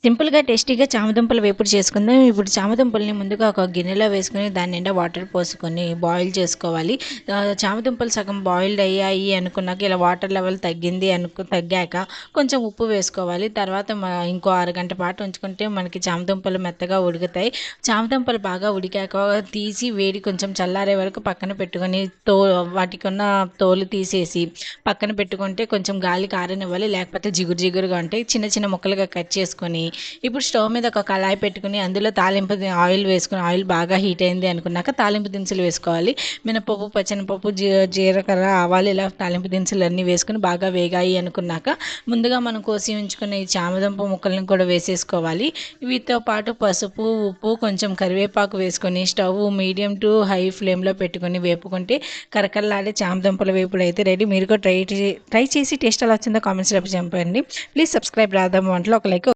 సింపుల్‌గా, టేస్టీగా చామదుంపల వేపుడు చేసుకుందాం. ఇప్పుడు చామదుంపల్ని ముందుగా ఒక గిన్నెలో వేసుకొని దాని నిండా వాటర్ పోసుకొని బాయిల్ చేసుకోవాలి. చామదుంపలు సగం బాయిల్డ్ అయ్యాయి అనుకున్నాక ఇలా వాటర్ లెవెల్ తగ్గాక కొంచెం ఉప్పు వేసుకోవాలి. తర్వాత ఇంకో అరగంట పాటు ఉంచుకుంటే మనకి చామదుంపలు మెత్తగా ఉడుకుతాయి. చామదుంపలు బాగా ఉడికాక తీసి వేడి కొంచెం చల్లారే వరకు పక్కన పెట్టుకొని వాటికున్న తోలు తీసేసి పక్కన పెట్టుకుంటే కొంచెం గాలికి ఆరనివ్వాలి. లేకపోతే జిగురు జిగురుగా ఉంటాయి. చిన్న చిన్న ముక్కలుగా కట్ చేసుకొని ఇప్పుడు స్టవ్ మీద ఒక కళాయి పెట్టుకుని అందులో ఆయిల్ వేసుకుని ఆయిల్ బాగా హీట్ అయింది అనుకున్నాక తాలింపు దినుసులు వేసుకోవాలి. మినపప్పు, పచ్చెనపప్పు, జీలకర్ర, ఆవాలు ఇలా తాలింపు దినుసులు అన్నీ వేసుకుని బాగా వేగాయి అనుకున్నాక ముందుగా మనం కోసి ఉంచుకున్న ఈ చామదుంప ముక్కలను కూడా వేసేసుకోవాలి. వీటితో పాటు పసుపు, ఉప్పు, కొంచెం కరివేపాకు వేసుకొని స్టవ్ మీడియం టు హై ఫ్లేమ్లో పెట్టుకొని వేపుకుంటే కరకరలాడే చామదుంపల వేపుడు అయితే రెడీ. మీరు కూడా ట్రై చేసి టేస్ట్ ఎలా వచ్చిందో కామెంట్స్లో చెప్పండి. ప్లీజ్ సబ్స్క్రైబ్ రాధమ్మ వంటలు. ఒక లైక్